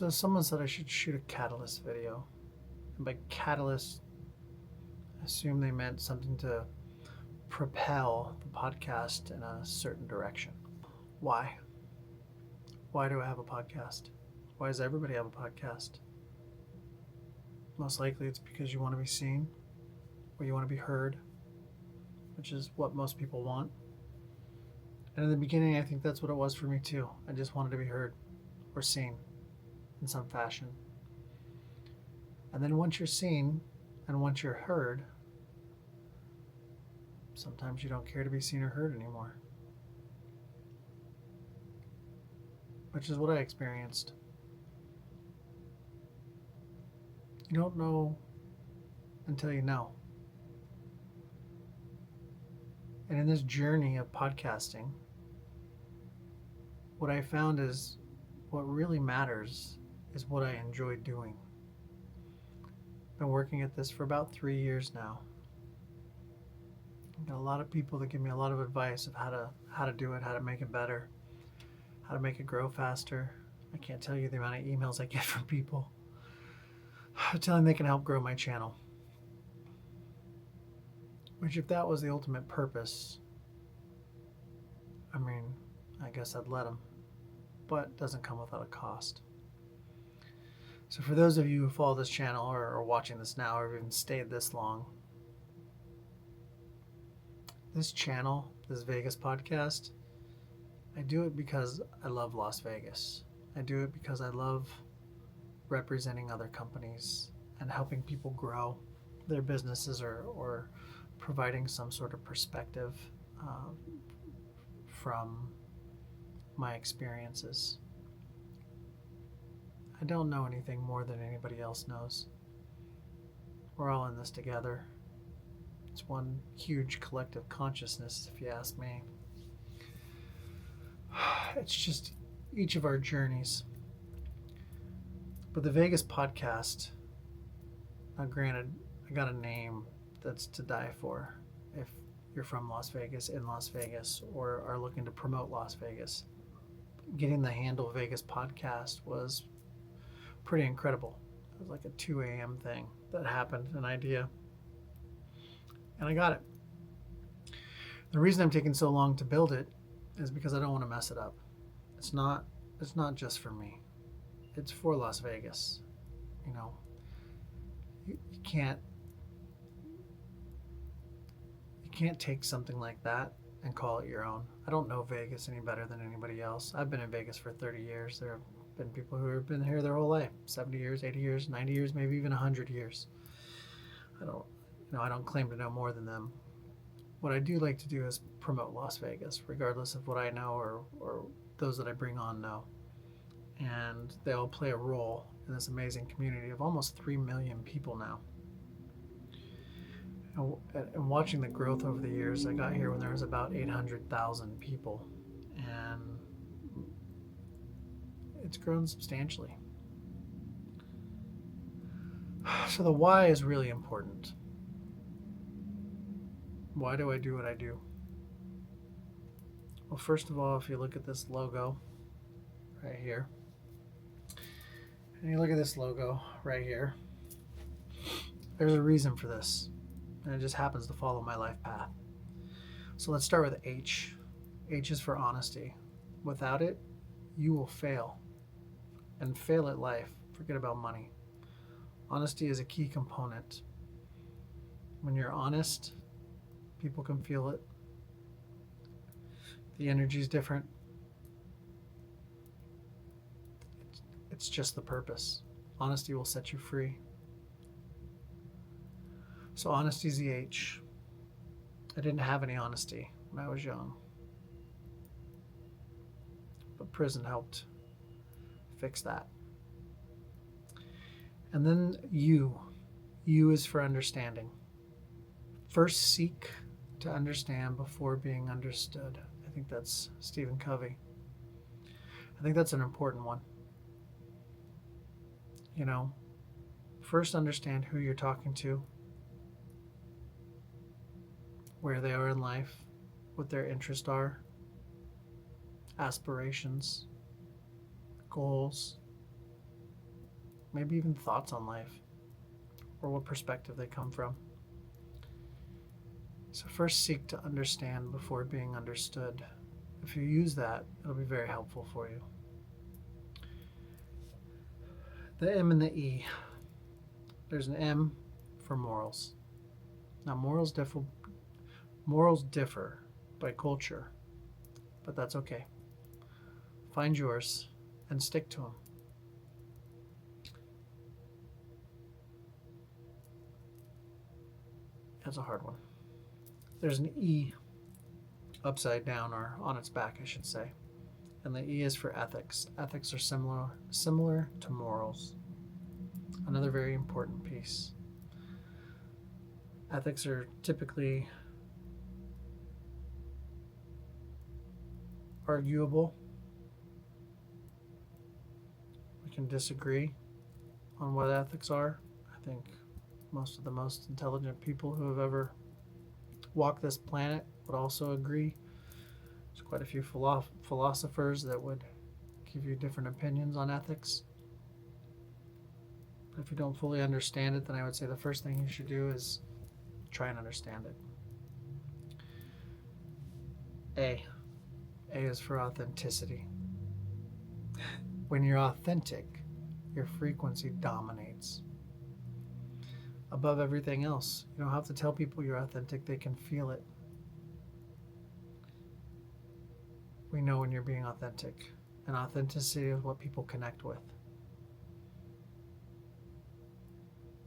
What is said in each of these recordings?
So someone said I should shoot a catalyst video. And by catalyst, I assume they meant something to propel the podcast in a certain direction. Why? Why do I have a podcast? Why does everybody have a podcast? Most likely it's because you want to be seen, or you want to be heard, which is what most people want. And in the beginning, I think that's what it was for me too. I just wanted to be heard or seen in some fashion. And then once you're seen and once you're heard, sometimes you don't care to be seen or heard anymore. Which is what I experienced. You don't know until you know. And in this journey of podcasting, what I found is what really matters is what I enjoy doing. I've been working at this for about 3 years now. I've got a lot of people that give me a lot of advice of how to do it, how to make it better, how to make it grow faster. I can't tell you the amount of emails I get from people telling they can help grow my channel. Which, if that was the ultimate purpose, I mean, I guess I'd let them. But it doesn't come without a cost. So for those of you who follow this channel or are watching this now or have even stayed this long, this channel, this Vegas podcast, I do it because I love Las Vegas. I do it because I love representing other companies and helping people grow their businesses or providing some sort of perspective from my experiences. I don't know anything more than anybody else knows. We're all in this together. It's one huge collective consciousness, if you ask me. It's just each of our journeys. But the Vegas podcast, now granted, I got a name that's to die for if you're from Las Vegas, in Las Vegas, or are looking to promote Las Vegas. Getting the handle Vegas podcast was pretty incredible. It was like a 2 a.m. thing that happened, an idea. And I got it. The reason I'm taking so long to build it is because I don't want to mess it up. It's not just for me. It's for Las Vegas. You know, you can't take something like that and call it your own. I don't know Vegas any better than anybody else. I've been in Vegas for 30 years. There have been people who have been here their whole life, 70 years, 80 years, 90 years, maybe even 100 years. I don't claim to know more than them. What I do like to do is promote Las Vegas, regardless of what I know or those that I bring on know. And they all play a role in this amazing community of almost 3 million people now. And watching the growth over the years, I got here when there was about 800,000 people, and it's grown substantially. So the why is really important. Why do I do what I do? Well, first of all, if you look at this logo right here, and you look at this logo right here, there's a reason for this. And it just happens to follow my life path. So let's start with H. H is for honesty. Without it, you will fail. And fail at life. Forget about money. Honesty is a key component. When you're honest, people can feel it. The energy is different. It's just the purpose. Honesty will set you free. So honesty is the H. I didn't have any honesty when I was young. But prison helped fix that. And then U. U is for understanding. First seek to understand before being understood. I think that's Stephen Covey. I think that's an important one. You know, first understand who you're talking to, where they are in life, what their interests are, aspirations, goals, maybe even thoughts on life, or what perspective they come from. So first seek to understand before being understood. If you use that, it'll be very helpful for you. The M and the E. There's an M for morals. Now morals differ by culture, but that's okay. Find yours and stick to them. That's a hard one. There's an E upside down, or on its back, I should say. And the E is for ethics. Ethics are similar to morals. Another very important piece. Ethics are typically arguable. We can disagree on what ethics are. I think most of the most intelligent people who have ever walked this planet would also agree. There's quite a few philosophers that would give you different opinions on ethics. But if you don't fully understand it, then I would say the first thing you should do is try and understand it. A is for authenticity. When you're authentic, your frequency dominates above everything else. You don't have to tell people you're authentic, they can feel it. We know when you're being authentic, and authenticity is what people connect with.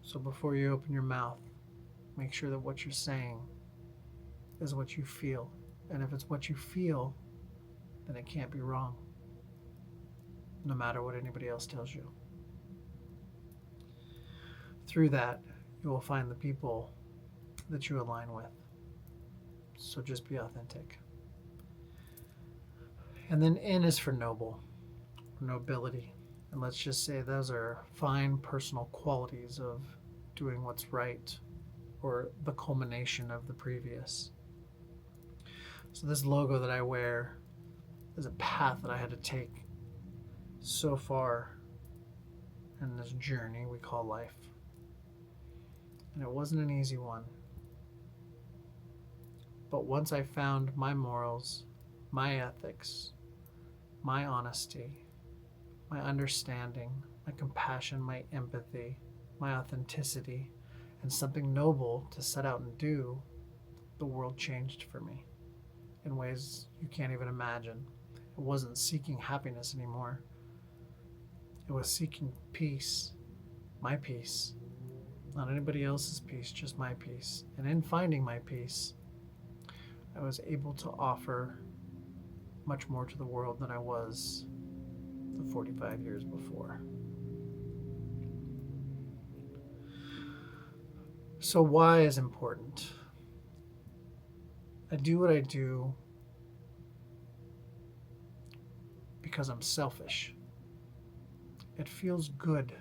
So before you open your mouth, make sure that what you're saying is what you feel. And if it's what you feel, then it can't be wrong, no matter what anybody else tells you. Through that, you will find the people that you align with. So just be authentic. And then N is for noble, or nobility. And let's just say those are fine personal qualities of doing what's right, or the culmination of the previous. So this logo that I wear is a path that I had to take so far in this journey we call life. And it wasn't an easy one. But once I found my morals, my ethics, my honesty, my understanding, my compassion, my empathy, my authenticity, and something noble to set out and do, the world changed for me in ways you can't even imagine. It wasn't seeking happiness anymore. It was seeking peace, my peace, not anybody else's peace, just my peace. And in finding my peace, I was able to offer much more to the world than I was the 45 years before. So why is important? I do what I do because I'm selfish. It feels good.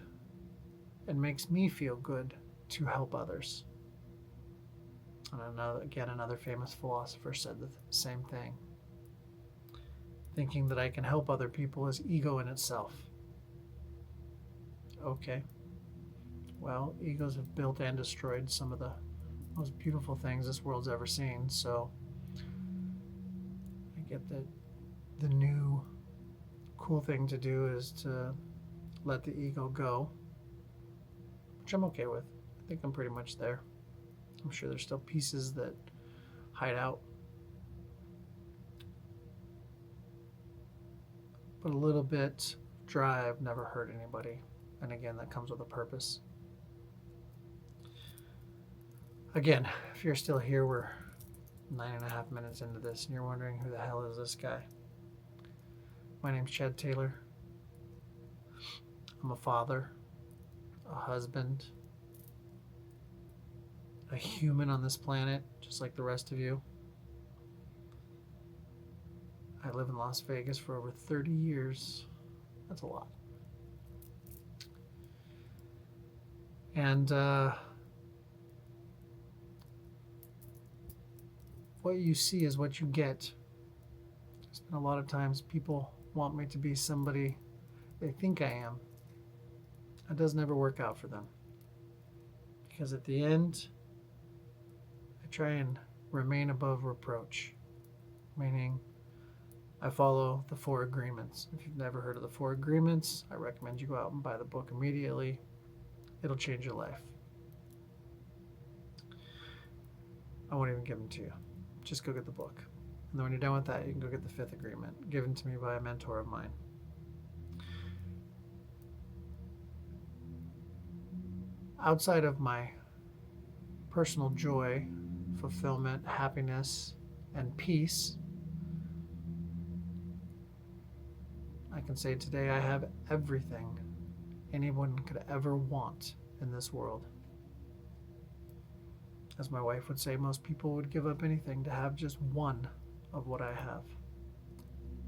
It makes me feel good to help others. And another famous philosopher said the same thing. Thinking that I can help other people is ego in itself. Okay. Well, egos have built and destroyed some of the most beautiful things this world's ever seen, so I get that the new cool thing to do is to let the ego go, which I'm okay with. I think I'm pretty much there. I'm sure there's still pieces that hide out. But a little bit drive never hurt anybody. And again, that comes with a purpose. Again, if you're still here, we're 9.5 minutes into this and you're wondering who the hell is this guy. My name's Chad Taylor. I'm a father, a husband, a human on this planet, just like the rest of you. I live in Las Vegas for over 30 years. That's a lot. And what you see is what you get. There's been a lot of times people want me to be somebody they think I am. It doesn't ever work out for them. Because at the end, I try and remain above reproach, meaning I follow the 4 agreements. If you've never heard of the 4 agreements, I recommend you go out and buy the book immediately. It'll change your life. I won't even give them to you. Just go get the book. And then when you're done with that, you can go get the 5th agreement, given to me by a mentor of mine. Outside of my personal joy, fulfillment, happiness, and peace, I can say today I have everything anyone could ever want in this world. As my wife would say, most people would give up anything to have just one of what I have.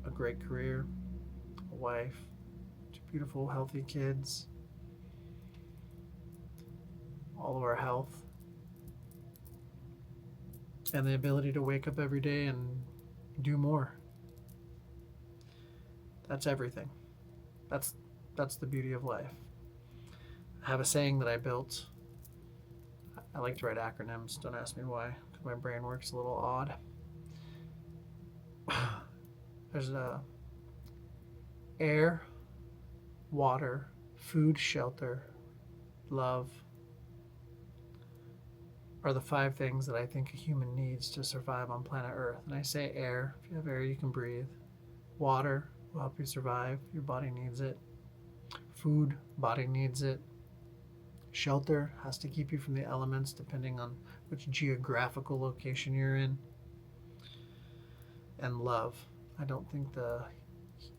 A great career, a wife, 2 beautiful, healthy kids, all of our health, and the ability to wake up every day and do more. That's everything. That's the beauty of life. I have a saying that I built. I like to write acronyms. Don't ask me why, because my brain works a little odd. There's air, water, food, shelter, love are the 5 things that I think a human needs to survive on planet Earth. And I say air. If you have air, you can breathe. Water will help you survive. Your body needs it. Food, body needs it. Shelter has to keep you from the elements depending on which geographical location you're in. And love. I don't think the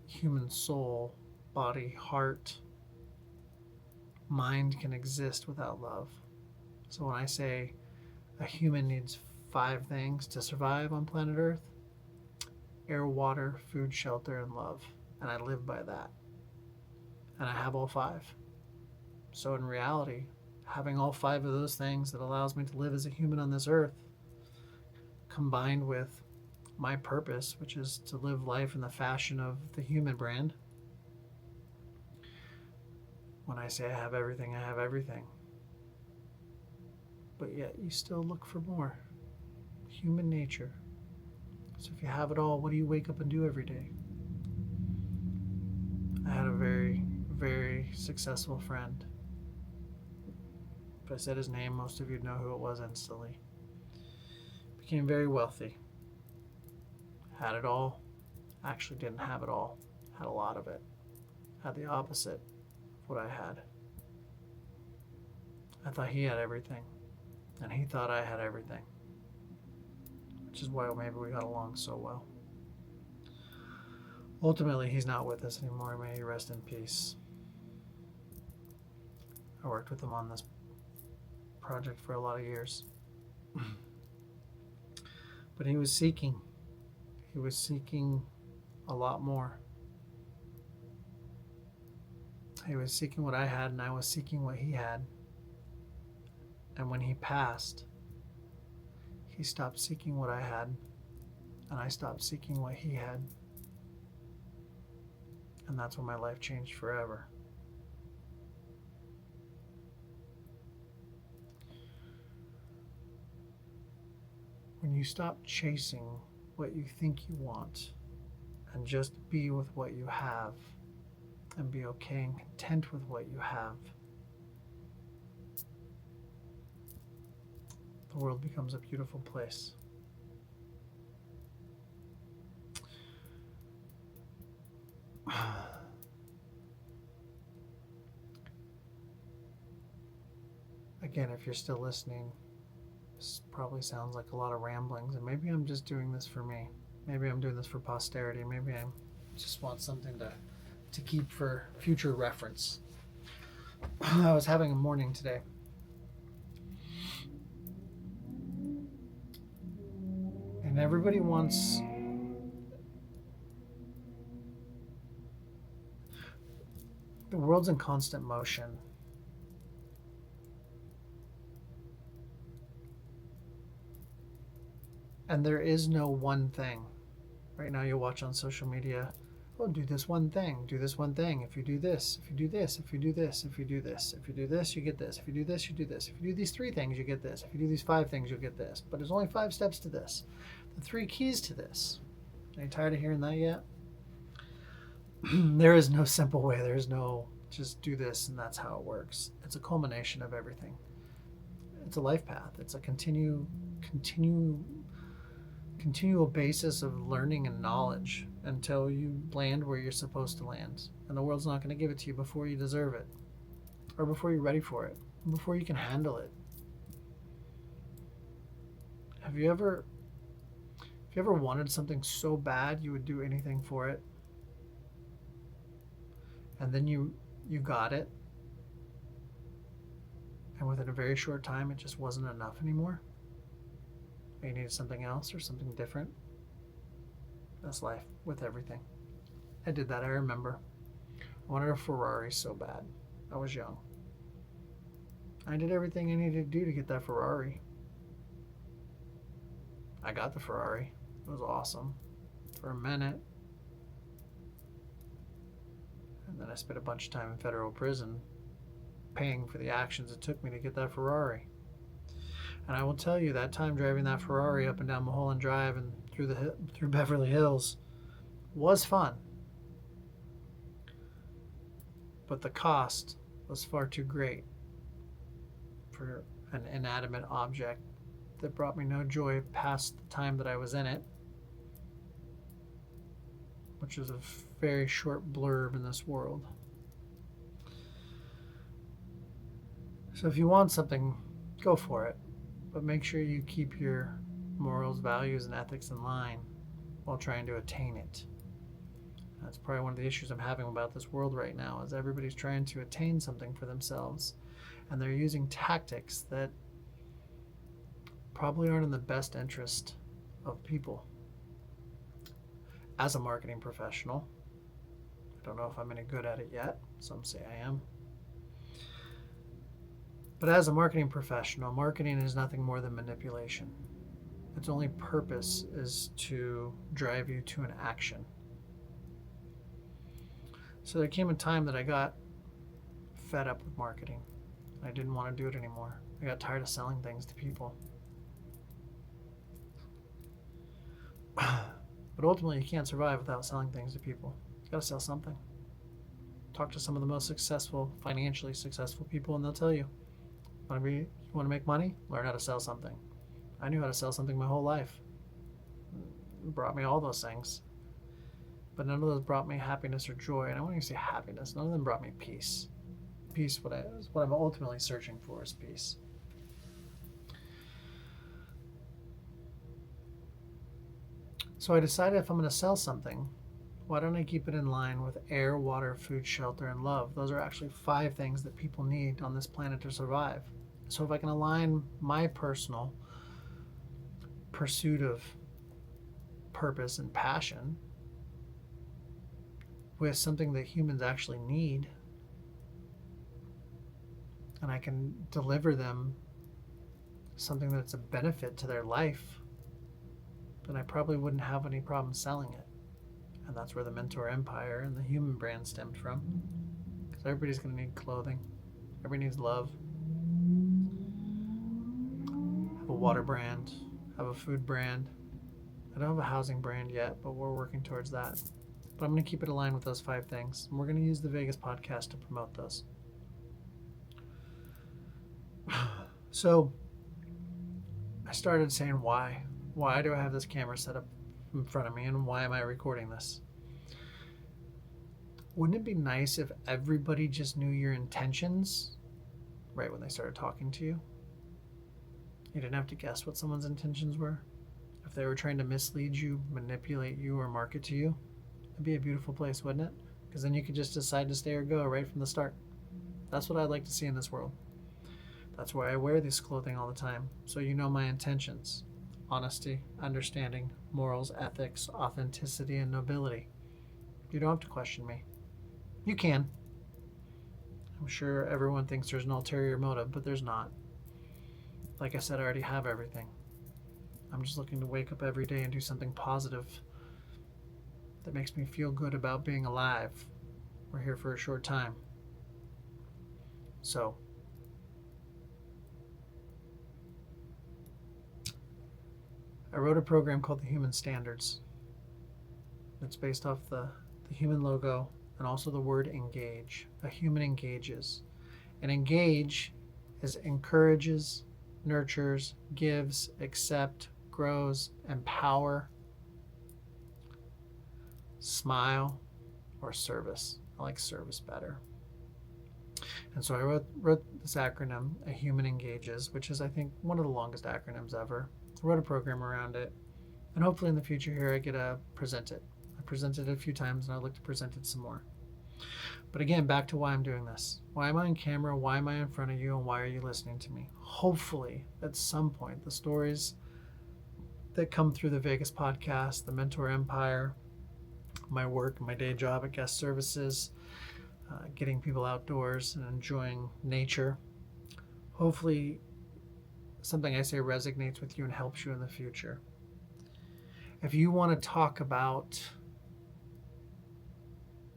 human soul, body, heart, mind can exist without love. So when I say a human needs 5 things to survive on planet Earth: air, water, food, shelter, and love. And I live by that. And I have all 5. So in reality, having all 5 of those things that allows me to live as a human on this earth, combined with my purpose, which is to live life in the fashion of the human brand. When I say I have everything, I have everything. But yet you still look for more. Human nature. So if you have it all, what do you wake up and do every day? I had a very, very successful friend. If I said his name, most of you'd know who it was instantly. Became very wealthy. Had it all. Actually didn't have it all. Had a lot of it. Had the opposite of what I had. I thought he had everything. And he thought I had everything. Which is why maybe we got along so well. Ultimately, he's not with us anymore. May he rest in peace. I worked with him on this project for a lot of years. But he was seeking. He was seeking a lot more. He was seeking what I had, and I was seeking what he had. And when he passed, he stopped seeking what I had, and I stopped seeking what he had. And that's when my life changed forever. When you stop chasing what you think you want and just be with what you have and be okay and content with what you have, the world becomes a beautiful place. Again, if you're still listening, this probably sounds like a lot of ramblings, and maybe I'm just doing this for me. Maybe I'm doing this for posterity. Maybe I just want something to keep for future reference. I was having a morning today. And everybody wants the world's in constant motion. And there is no one thing. Right now you watch on social media Oh, do this one thing. Do this one thing. If you do this, if you do this, if you do this, if you do this, if you do this, you get this. If you do this, you do this. If you do these 3 things, you get this. If you do these 5 things, you'll get this. But there's only 5 steps to this. The 3 keys to this. Are you tired of hearing that yet? There is no simple way. There is no just do this and that's how it works. It's a culmination of everything. It's a life path. It's a continual basis of learning and knowledge until you land where you're supposed to land. And the world's not going to give it to you before you deserve it, or before you're ready for it, before you can handle it. Have you ever wanted something so bad you would do anything for it, and then you got it, and within a very short time it just wasn't enough anymore? You needed something else or something different? That's life with everything. I did that, I remember. I wanted a Ferrari so bad. I was young. I did everything I needed to do to get that Ferrari. I got the Ferrari. It was awesome for a minute. And then I spent a bunch of time in federal prison paying for the actions it took me to get that Ferrari. And I will tell you, that time driving that Ferrari up and down Mulholland Drive and through Beverly Hills was fun. But the cost was far too great for an inanimate object that brought me no joy past the time that I was in it, which is a very short blurb in this world. So if you want something, go for it. But make sure you keep your morals, values, and ethics in line while trying to attain it. That's probably one of the issues I'm having about this world right now, is everybody's trying to attain something for themselves, and they're using tactics that probably aren't in the best interest of people. As a marketing professional, I don't know if I'm any good at it yet. Some say I am. But as a marketing professional, marketing is nothing more than manipulation. Its only purpose is to drive you to an action. So there came a time that I got fed up with marketing. I didn't want to do it anymore. I got tired of selling things to people. But ultimately, you can't survive without selling things to people. You got to sell something. Talk to some of the most successful, financially successful people, and they'll tell you, you want to make money? Learn how to sell something. I knew how to sell something my whole life. It brought me all those things. But none of those brought me happiness or joy. And I won't even say happiness. None of them brought me peace. Peace, what I'm ultimately searching for, is peace. So I decided, if I'm going to sell something, why don't I keep it in line with air, water, food, shelter, and love? Those are actually 5 things that people need on this planet to survive. So if I can align my personal pursuit of purpose and passion with something that humans actually need, and I can deliver them something that's a benefit to their life, then I probably wouldn't have any problem selling it. And that's where the Mentor Empire and the human brand stemmed from. Because everybody's going to need clothing. Everybody needs love. Have a water brand. Have a food brand. I don't have a housing brand yet, but we're working towards that. But I'm going to keep it aligned with those 5 things. And we're going to use the Vegas podcast to promote those. So I started saying, why? Why do I have this camera set up in front of me, and why am I recording this? Wouldn't it be nice if everybody just knew your intentions right when they started talking to you? You didn't have to guess what someone's intentions were. If they were trying to mislead you, manipulate you, or market to you, it'd be a beautiful place, wouldn't it? Because then you could just decide to stay or go right from the start. That's what I'd like to see in this world. That's why I wear this clothing all the time, so you know my intentions. Honesty, understanding, morals, ethics, authenticity, and nobility. You don't have to question me. You can. I'm sure everyone thinks there's an ulterior motive, but there's not. Like I said, I already have everything. I'm just looking to wake up every day and do something positive that makes me feel good about being alive. We're here for a short time. So, I wrote a program called the Human Standards. It's based off the human logo and also the word engage. A human engages. And engage is encourages, nurtures, gives, accept, grows, empower, smile, or service. I like service better. And so I wrote this acronym, A Human Engages, which is, I think, one of the longest acronyms ever. I wrote a program around it. And hopefully in the future here I get to present it. I presented it a few times and I'd like to present it some more. But again, back to why I'm doing this. Why am I on camera? Why am I in front of you? And why are you listening to me? Hopefully, at some point, the stories that come through the Vegas podcast, the Mentor Empire, my work, my day job at guest services, getting people outdoors and enjoying nature. Hopefully, something I say resonates with you and helps you in the future. If you want to talk about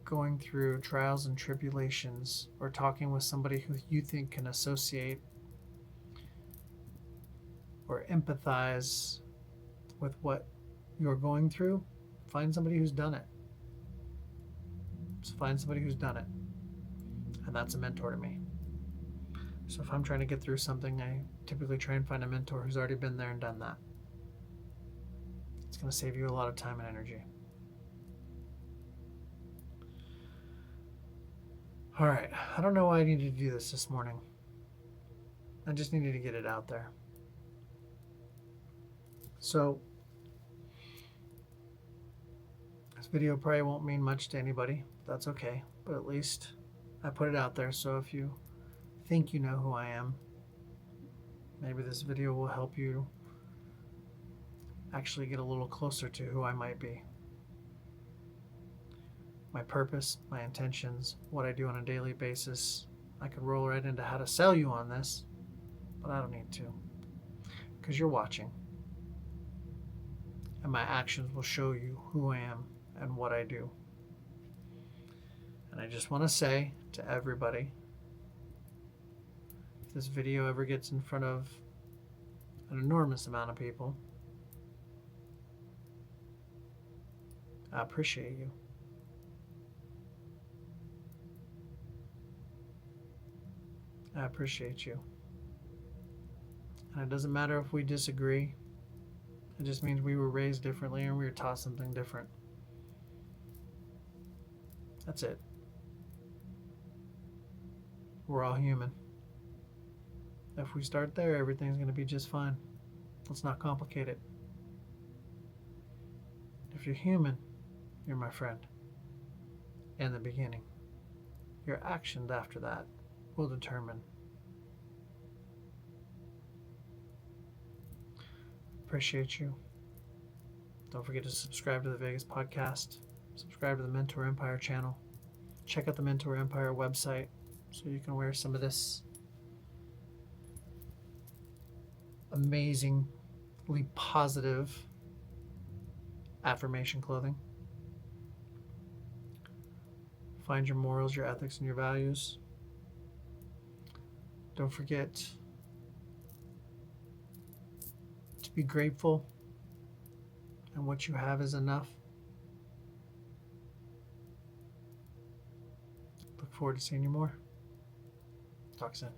going through trials and tribulations, or talking with somebody who you think can associate or empathize with what you're going through, find somebody who's done it. Just find somebody who's done it. And that's a mentor to me. So if I'm trying to get through something, I typically try and find a mentor who's already been there and done that. It's going to save you a lot of time and energy. All right, I don't know why I needed to do this morning. I just needed to get it out there. So, this video probably won't mean much to anybody. That's okay, but at least I put it out there. So if you think you know who I am, maybe this video will help you actually get a little closer to who I might be. My purpose, my intentions, what I do on a daily basis. I could roll right into how to sell you on this, but I don't need to, because you're watching. And my actions will show you who I am and what I do. And I just want to say to everybody, if this video ever gets in front of an enormous amount of people, I appreciate you. I appreciate you. And it doesn't matter if we disagree. It just means we were raised differently and we were taught something different. That's it. We're all human. If we start there, everything's going to be just fine. Let's not complicate it. If you're human, you're my friend. In the beginning. Your actions after that will determine. Appreciate you. Don't forget to subscribe to the Vegas podcast. Subscribe to the Mentor Empire channel. Check out the Mentor Empire website so you can wear some of this amazingly positive affirmation clothing. Find your morals, your ethics, and your values. Don't forget to be grateful, and what you have is enough. Look forward to seeing you more. Talk soon.